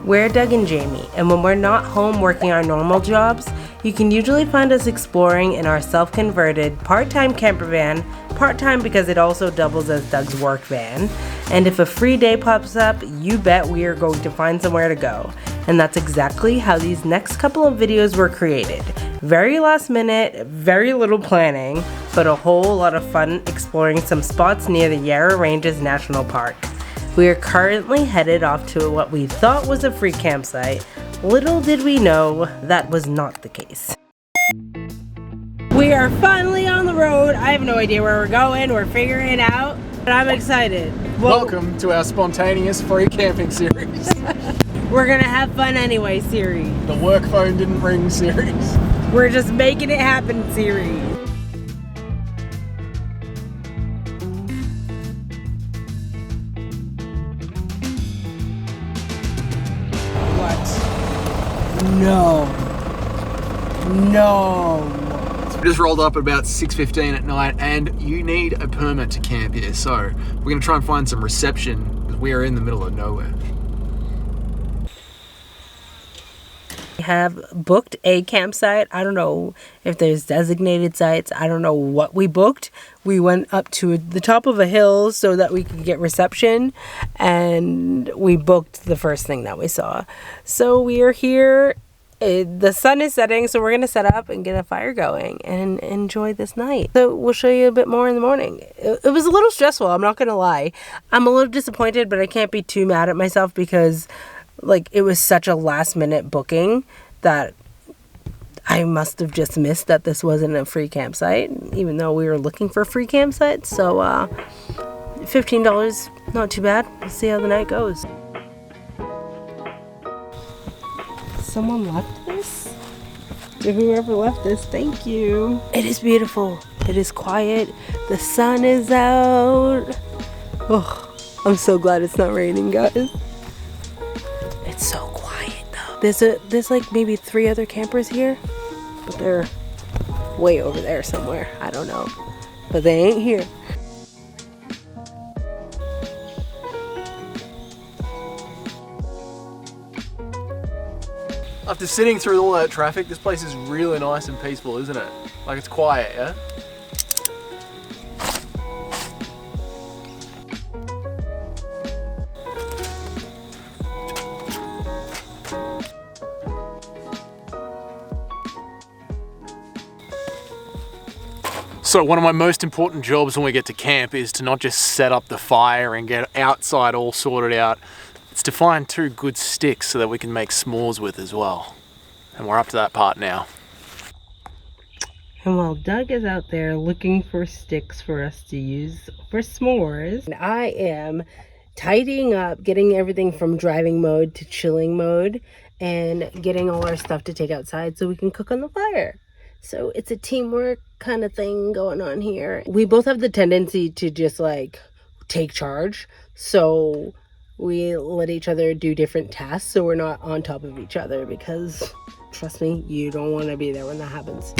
We're Doug and Jamie, and when we're not home working our normal jobs, you can usually find us exploring in our self-converted part-time camper van, part-time because it also doubles as Doug's work van. And if a free day pops up, you bet we are going to find somewhere to go. And that's exactly how these next couple of videos were created. Very last minute, very little planning, but a whole lot of fun exploring some spots near the Yarra Ranges National Park. We are currently headed off to what we thought was a free campsite. Little did we know that was not the case. We are finally on the road. I have no idea where we're going. We're figuring it out, but I'm excited. Welcome to our spontaneous free camping series. We're gonna have fun anyway series. The work phone didn't ring series. We're just making it happen series. No. So we just rolled up at about 6:15 at night, and you need a permit to camp here. So we're going to try and find some reception because we are in the middle of nowhere. We have booked a campsite. I don't know if there's designated sites. I don't know what we booked. We went up to the top of a hill so that we could get reception, and we booked the first thing that we saw. So we are here. The sun is setting, so we're going to set up and get a fire going and enjoy this night. So we'll show you a bit more in the morning. It was a little stressful, I'm not going to lie. I'm a little disappointed, but I can't be too mad at myself because it was such a last minute booking that I must have just missed that this wasn't a free campsite, even though we were looking for free campsites. So $15, not too bad. We'll see how the night goes. Someone left this? To whoever left this, thank you. It is beautiful. It is quiet. The sun is out. Oh, I'm so glad it's not raining, guys. It's so quiet though. There's like maybe 3 other campers here, but they're way over there somewhere. I don't know, but they ain't here. After sitting through all that traffic, this place is really nice and peaceful, isn't it? Like, it's quiet, yeah? So one of my most important jobs when we get to camp is to not just set up the fire and get outside all sorted out. It's to find 2 good sticks so that we can make s'mores with as well. And we're up to that part now. And while Doug is out there looking for sticks for us to use for s'mores, I am tidying up, getting everything from driving mode to chilling mode, and getting all our stuff to take outside so we can cook on the fire. So it's a teamwork kind of thing going on here. We both have the tendency to just take charge. So we let each other do different tasks so we're not on top of each other, because trust me, you don't want to be there when that happens.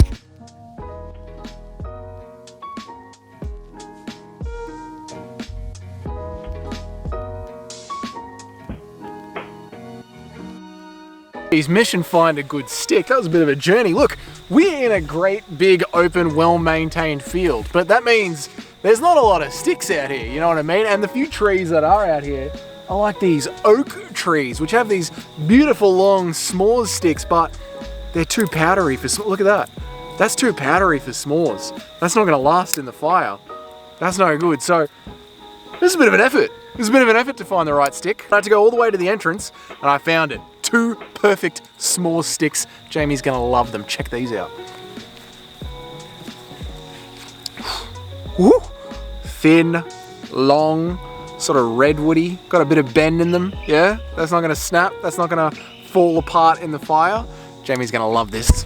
His mission find a good stick. That was a bit of a journey. Look, we're in a great big open well-maintained field, but that means there's not a lot of sticks out here, you know what I mean? And the few trees that are out here are like these oak trees, which have these beautiful long s'mores sticks, but they're too powdery for s'mores. Look at that. That's too powdery for s'mores. That's not gonna last in the fire. That's no good. So this is a bit of an effort. This is a bit of an effort to find the right stick. I had to go all the way to the entrance and I found it. 2 perfect s'mores sticks. Jamie's gonna love them. Check these out. Woo! Thin, long, sort of redwoody, got a bit of bend in them, yeah? That's not gonna snap, that's not gonna fall apart in the fire. Jamie's gonna love this.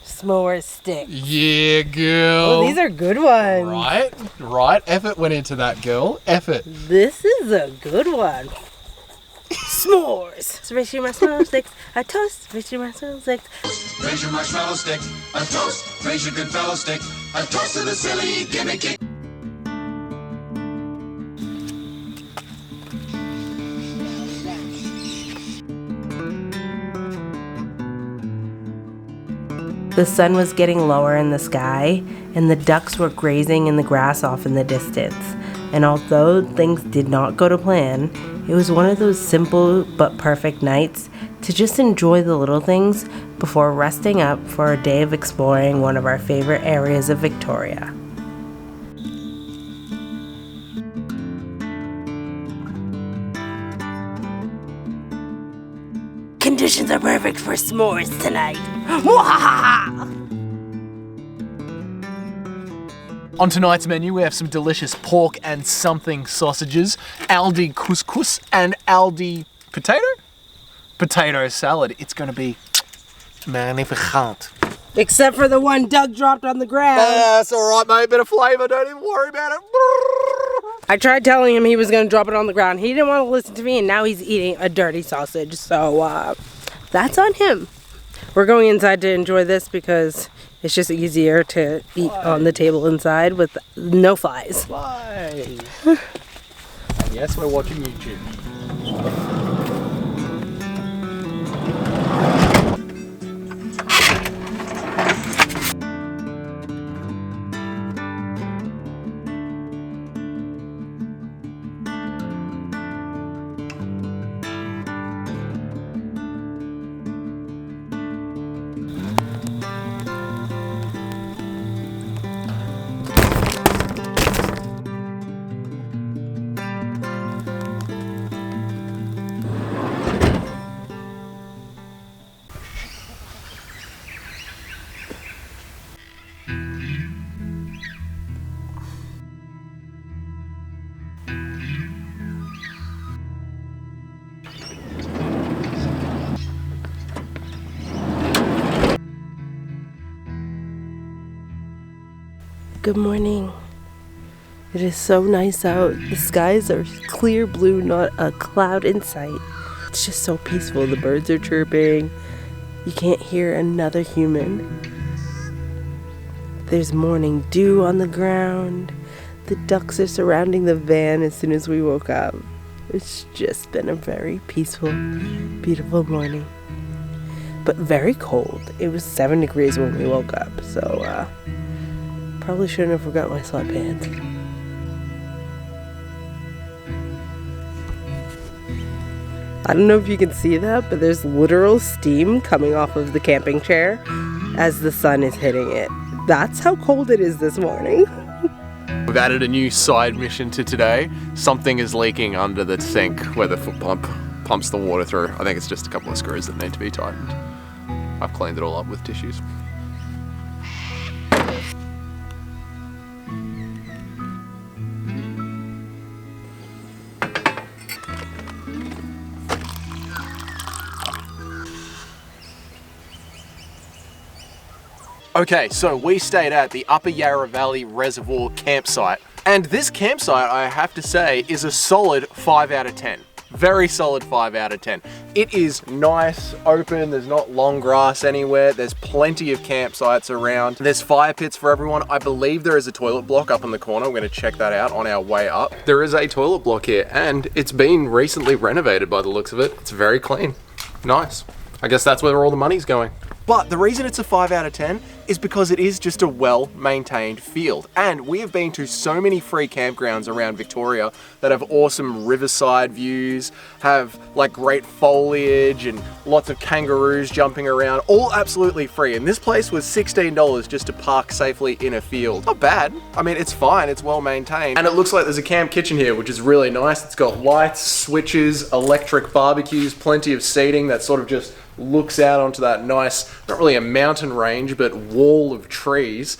S'more stick. Yeah, girl. Oh, these are good ones. Right. Effort went into that, girl. Effort. This is a good one. s'mores. Raise your marshmallow sticks, a toast. Raise your marshmallow sticks. Raise your marshmallow stick, a toast. Raise your good fellow stick, a toast to the silly gimmicky. The sun was getting lower in the sky, and the ducks were grazing in the grass off in the distance. And although things did not go to plan, it was one of those simple but perfect nights to just enjoy the little things before resting up for a day of exploring one of our favorite areas of Victoria. Conditions are perfect for s'mores tonight. On tonight's menu, we have some delicious pork and something sausages, Aldi couscous, and Aldi potato salad. It's going to be magnificent. Except for the one Doug dropped on the ground. That's all right, mate. Bit of flavour. Don't even worry about it. I tried telling him he was going to drop it on the ground. He didn't want to listen to me, and now he's eating a dirty sausage. So that's on him. We're going inside to enjoy this because it's just easier to eat on the table inside with no flies. Why? And yes, we're watching YouTube. Good morning. It is so nice out. The skies are clear blue, not a cloud in sight. It's just so peaceful. The birds are chirping. You can't hear another human. There's morning dew on the ground. The ducks are surrounding the van as soon as we woke up. It's just been a very peaceful, beautiful morning. But very cold. It was 7 degrees when we woke up, so probably shouldn't have forgot my sweatpants. I don't know if you can see that, but there's literal steam coming off of the camping chair as the sun is hitting it. That's how cold it is this morning. We've added a new side mission to today. Something is leaking under the sink where the foot pump pumps the water through. I think it's just a couple of screws that need to be tightened. I've cleaned it all up with tissues. Okay, so we stayed at the Upper Yarra Valley Reservoir campsite. And this campsite, I have to say, is a solid 5 out of 10. Very solid 5 out of 10. It is nice, open, there's not long grass anywhere, there's plenty of campsites around. There's fire pits for everyone. I believe there is a toilet block up in the corner. We're gonna check that out on our way up. There is a toilet block here and it's been recently renovated by the looks of it. It's very clean, nice. I guess that's where all the money's going. But the reason it's a 5 out of 10 is because it is just a well-maintained field. And we have been to so many free campgrounds around Victoria that have awesome riverside views, have like great foliage and lots of kangaroos jumping around, all absolutely free. And this place was $16 just to park safely in a field. Not bad. I mean, it's fine, it's well-maintained. And it looks like there's a camp kitchen here, which is really nice. It's got lights, switches, electric barbecues, plenty of seating that sort of just looks out onto that nice, not really a mountain range, but wall of trees.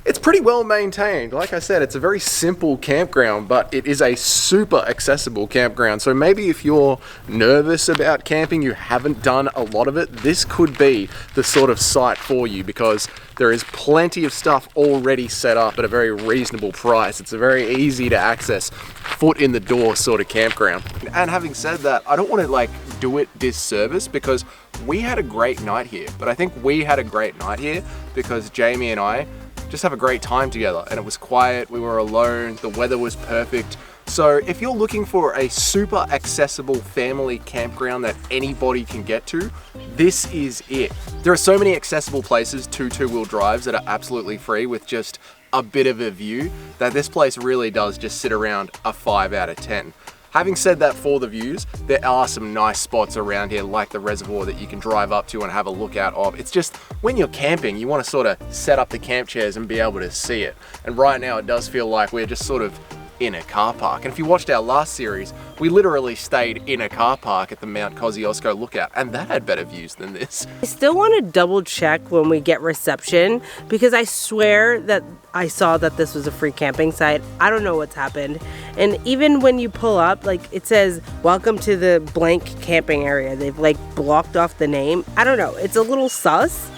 It's pretty well maintained. Like I said, it's a very simple campground, but it is a super accessible campground. So maybe if you're nervous about camping, you haven't done a lot of it, this could be the sort of site for you, because there is plenty of stuff already set up at a very reasonable price. It's a very easy to access, foot in the door sort of campground. And having said that, I don't want to like do it disservice, because we had a great night here. But I think we had a great night here because Jamie and I just have a great time together, and it was quiet, we were alone, the weather was perfect. So if you're looking for a super accessible family campground that anybody can get to, this is it. There are so many accessible places to two-wheel drives that are absolutely free with just a bit of a view, that this place really does just sit around a 5 out of 10. Having said that, for the views, there are some nice spots around here, like the reservoir, that you can drive up to and have a look out of. It's just, when you're camping, you want to sort of set up the camp chairs and be able to see it. And right now it does feel like we're just sort of in a car park. And if you watched our last series, we literally stayed in a car park at the Mount Kosciuszko lookout, and that had better views than this. I still want to double check when we get reception, because I swear that I saw that this was a free camping site. I don't know what's happened. And even when you pull up, like it says, welcome to the blank camping area. They've like blocked off the name. I don't know. It's a little sus.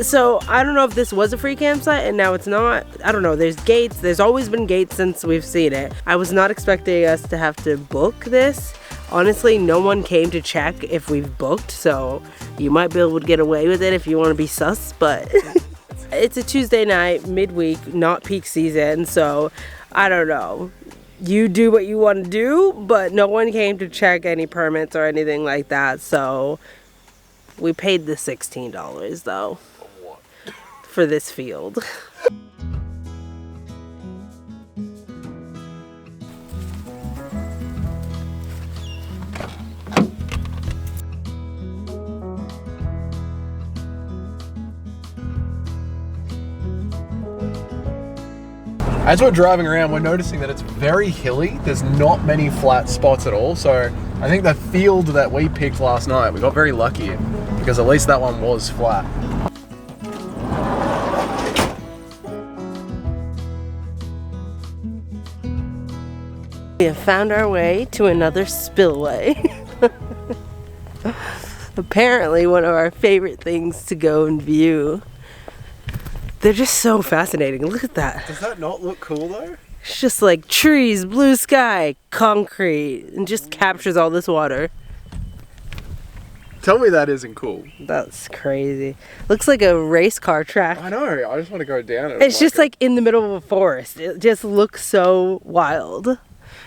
So I don't know if this was a free campsite and now it's not. I don't know. There's gates. There's always been gates since we've seen it. I was not expecting us to have to book this. Honestly, no one came to check if we've booked, so you might be able to get away with it if you want to be sus, but it's a Tuesday night, midweek, not peak season, so I don't know. You do what you want to do, but no one came to check any permits or anything like that, so we paid the $16 though for this field. As we're driving around, we're noticing that it's very hilly. There's not many flat spots at all. So I think the field that we picked last night, we got very lucky because at least that one was flat. We have found our way to another spillway. Apparently one of our favorite things to go and view. They're just so fascinating. Look at that. Does that not look cool though? It's just like trees, blue sky, concrete, and just captures all this water. Tell me that isn't cool. That's crazy. Looks like a race car track. I know, I just want to go down it. It's just like in the middle of a forest. It just looks so wild.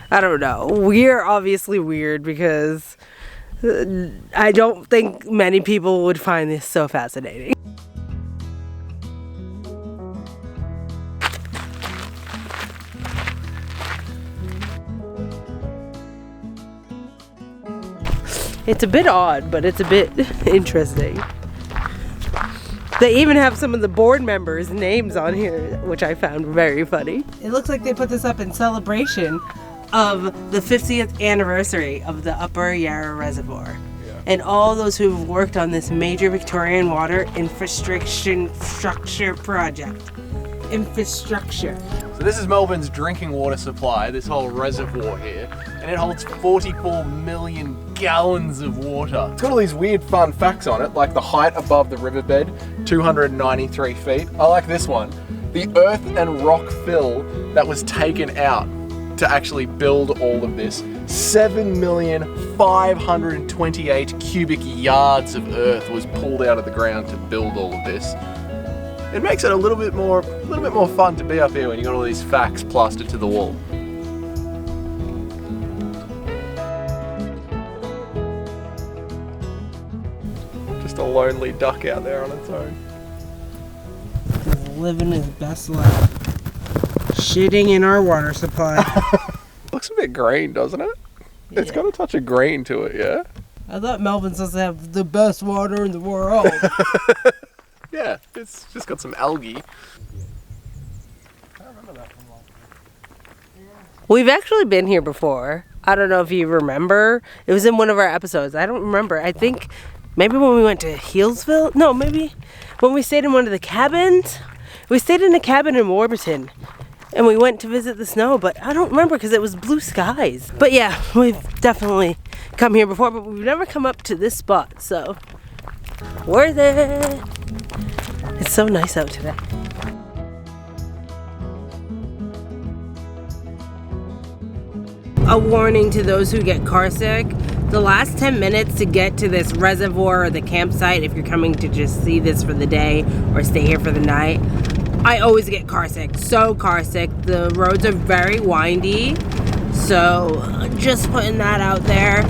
I don't know. We're obviously weird because I don't think many people would find this so fascinating. It's a bit odd, but it's a bit interesting. They even have some of the board members' names on here, which I found very funny. It looks like they put this up in celebration of the 50th anniversary of the Upper Yarra Reservoir. Yeah. And all those who've worked on this major Victorian water infrastructure project. Infrastructure. So this is Melbourne's drinking water supply, this whole reservoir here, and it holds 44 million gallons of water. It's got all these weird fun facts on it, like the height above the riverbed, 293 feet. I like this one. The earth and rock fill that was taken out to actually build all of this, 7,528 cubic yards of earth was pulled out of the ground to build all of this. It makes it a little bit more fun to be up here when you got all these facts plastered to the wall. Just a lonely duck out there on its own. He's living his best life. Shitting in our water supply. Looks a bit green, doesn't it? Yeah. It's got a touch of green to it, yeah? I thought Melbourne's supposed to have the best water in the world. Yeah, it's just got some algae. We've actually been here before. I don't know if you remember. It was in one of our episodes. I don't remember. I think maybe when we went to Healesville. No, maybe when we stayed in one of the cabins. We stayed in a cabin in Warburton and we went to visit the snow, but I don't remember because it was blue skies. But yeah, we've definitely come here before, but we've never come up to this spot, so worth it. It's so nice out today. A warning to those who get car sick. The last 10 minutes to get to this reservoir or the campsite, if you're coming to just see this for the day or stay here for the night, I always get car sick, so car sick. The roads are very windy, so just putting that out there.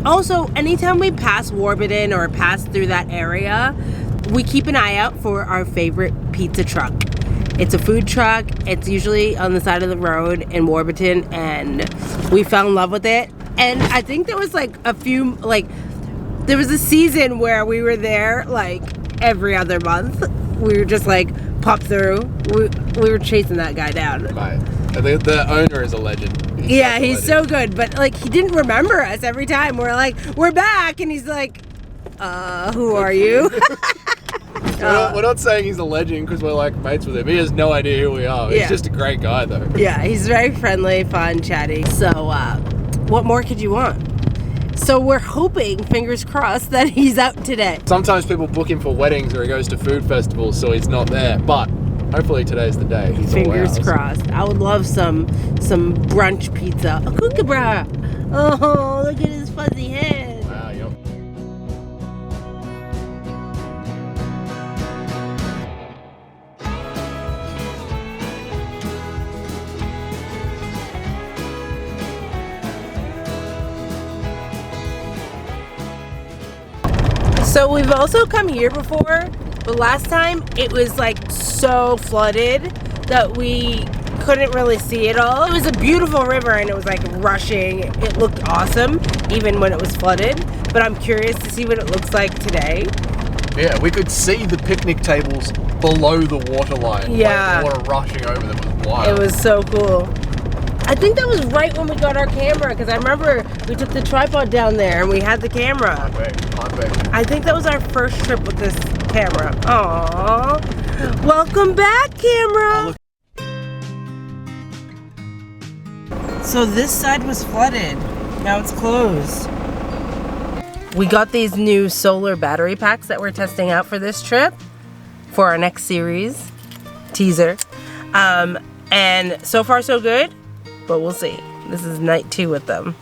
Also, anytime we pass Warburton or pass through that area, we keep an eye out for our favorite pizza truck. It's a food truck. It's usually on the side of the road in Warburton, and we fell in love with it. And I think there was like there was a season where we were there like every other month. We were just like pop through. We were chasing that guy down. Mate, the owner is a legend. He's so good, but like he didn't remember us every time. We're like, we're back, and he's like, who are you? We're not saying he's a legend because we're like mates with him. He has no idea who we are. He's just a great guy though. Yeah, he's very friendly, fun, chatty. So what more could you want? So we're hoping, fingers crossed, that he's out today. Sometimes people book him for weddings or he goes to food festivals, so he's not there. But hopefully today's the day. He's fingers crossed. I would love some brunch pizza. A kookaburra. Oh, look at his fuzzy head. Wow, yep. So we've also come here before, but last time it was like so flooded that we couldn't really see it all. It was a beautiful river and it was like rushing. It looked awesome even when it was flooded, but I'm curious to see what it looks like today. Yeah, we could see the picnic tables below the waterline. Yeah. Like water rushing over them. It was wild. It was so cool. I think that was right when we got our camera, because I remember we took the tripod down there and we had the camera. I think that was our first trip with this camera. Aww. Welcome back, camera. So this side was flooded. Now it's closed. We got these new solar battery packs that we're testing out for this trip for our next series teaser. And so far so good. But we'll see. This is night 2 with them.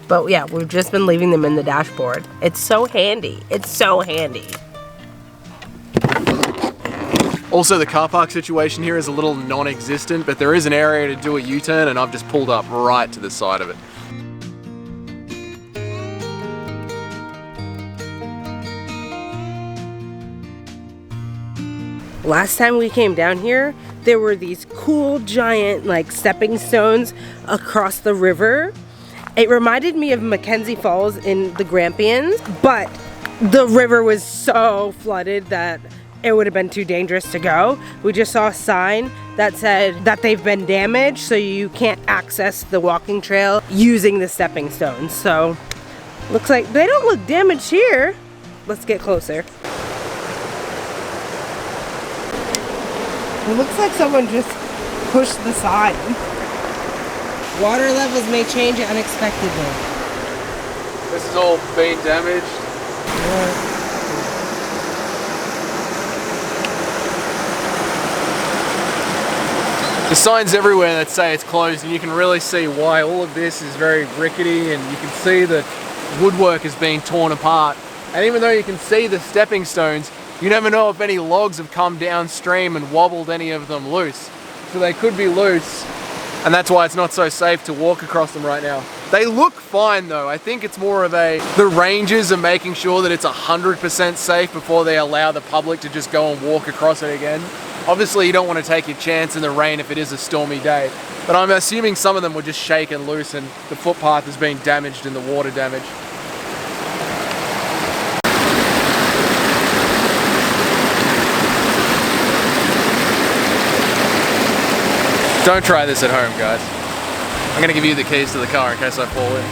But yeah, we've just been leaving them in the dashboard. It's so handy. It's so handy. Also, the car park situation here is a little non-existent, but there is an area to do a U-turn, and I've just pulled up right to the side of it. Last time we came down here, there were these cool giant like stepping stones across the river. It reminded me of Mackenzie Falls in the Grampians, but the river was so flooded that it would have been too dangerous to go. We just saw a sign that said that they've been damaged, so you can't access the walking trail using the stepping stones. So looks like they don't look damaged here. Let's get closer. It looks like someone just pushed the sign. Water levels may change unexpectedly. This is all being damaged. There's signs everywhere that say it's closed, and you can really see why. All of this is very rickety, and you can see the woodwork is being torn apart. And even though you can see the stepping stones, you never know if any logs have come downstream and wobbled any of them loose. So they could be loose, and that's why it's not so safe to walk across them right now. They look fine though. I think it's more of the rangers are making sure that it's 100% safe before they allow the public to just go and walk across it again. Obviously you don't want to take your chance in the rain if it is a stormy day, but I'm assuming some of them were just shaken loose and the footpath has been damaged in the water damage. Don't try this at home, guys. I'm gonna give you the keys to the car in case I fall in.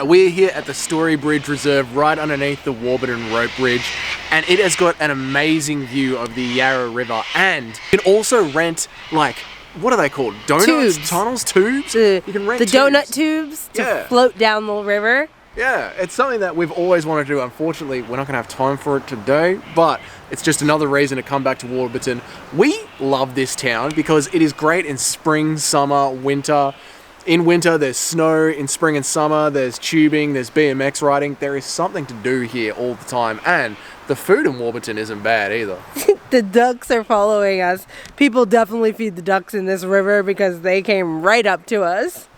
We're here at the Story Bridge Reserve right underneath the Warburton Rope Bridge, and it has got an amazing view of the Yarra River, and you can also rent, like, what are they called? Donuts? Tubes. Tunnels? Tubes? You can rent the tubes. donut tubes to float down the river. Yeah, it's something that we've always wanted to do. Unfortunately, we're not going to have time for it today, but it's just another reason to come back to Warburton. We love this town because it is great in spring, summer, winter. In winter, there's snow. In spring and summer, there's tubing, there's BMX riding. There is something to do here all the time, and the food in Warburton isn't bad either. The ducks are following us. People definitely feed the ducks in this river because they came right up to us.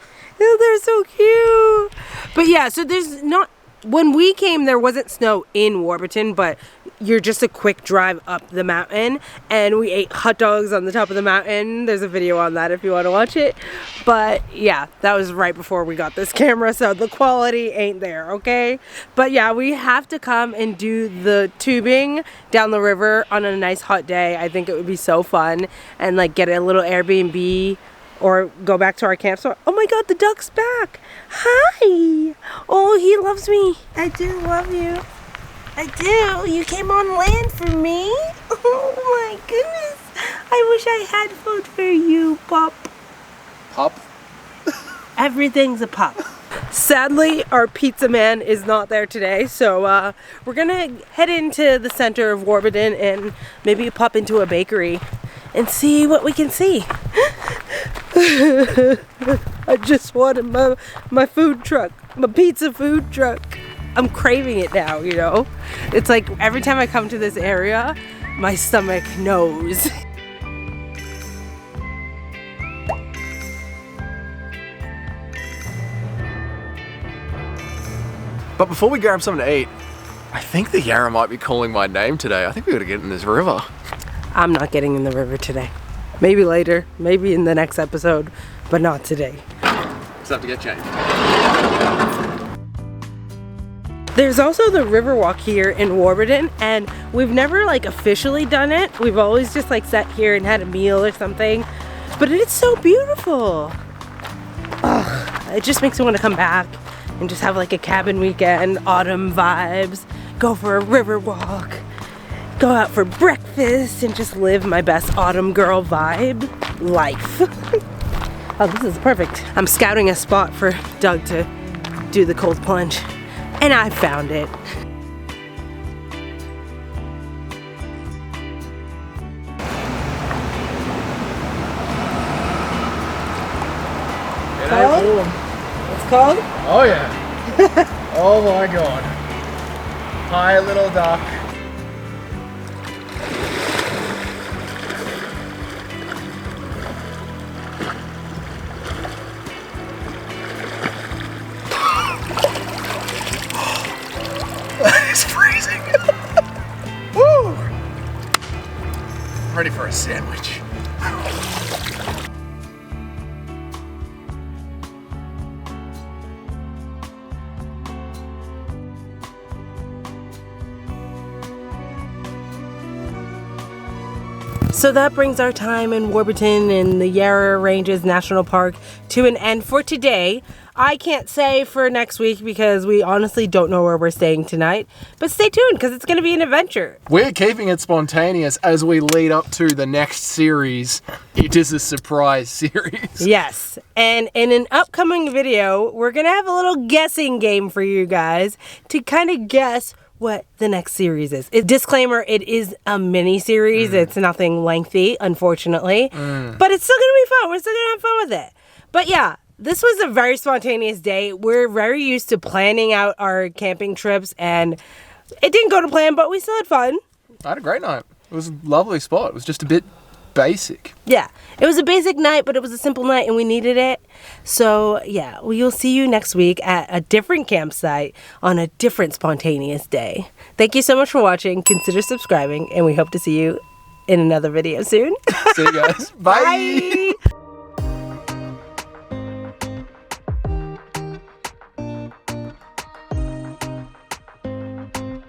Oh, they're so cute. But yeah, so there's not, when we came, there wasn't snow in Warburton, but you're just a quick drive up the mountain, and we ate hot dogs on the top of the mountain. There's a video on that if you want to watch it. But yeah, that was right before we got this camera, so the quality ain't there, okay? But yeah, we have to come and do the tubing down the river on a nice hot day. I think it would be so fun, and like get a little Airbnb or go back to our campsite. Oh my god, the duck's back. Hi. Oh, he loves me. I do love you. I do. You came on land for me. Oh my goodness. I wish I had food for you, pup. Pup? Everything's a pup. Sadly, our pizza man is not there today, so we're gonna head into the center of Warburton and maybe pop into a bakery and see what we can see. I just wanted my food truck, my pizza food truck. I'm craving it now, you know? It's like every time I come to this area, my stomach knows. But before we grab something to eat, I think the Yarra might be calling my name today. I think we gotta get in this river. I'm not getting in the river today. Maybe later, maybe in the next episode, but not today. Just have to get changed. There's also the river walk here in Warburton, and we've never like officially done it. We've always just like sat here and had a meal or something, but it's so beautiful. Ugh, it just makes me want to come back and just have like a cabin weekend, autumn vibes, go for a river walk, go out for breakfast, and just live my best autumn girl vibe life. Oh, this is perfect. I'm scouting a spot for Doug to do the cold plunge, and I found it. Cold? It's cold? Oh yeah. Oh my god. Hi, little duck. It's freezing. Woo! Ready for a sandwich. So that brings our time in Warburton and the Yarra Ranges National Park to an end for today. I can't say for next week because we honestly don't know where we're staying tonight. But stay tuned because it's going to be an adventure. We're keeping it spontaneous as we lead up to the next series. It is a surprise series. Yes. And in an upcoming video, we're going to have a little guessing game for you guys to kind of guess what the next series is. Disclaimer, it is a mini series. It's nothing lengthy, unfortunately. But it's still going to be fun. We're still going to have fun with it. But yeah, this was a very spontaneous day. We're very used to planning out our camping trips, and it didn't go to plan, but we still had fun. I had a great night. It was a lovely spot. It was just a bit basic. Yeah, it was a basic night, but it was a simple night and we needed it. So yeah, we'll see you next week at a different campsite on a different spontaneous day. Thank you so much for watching. Consider subscribing, and we hope to see you in another video soon. See you guys. Bye. Bye.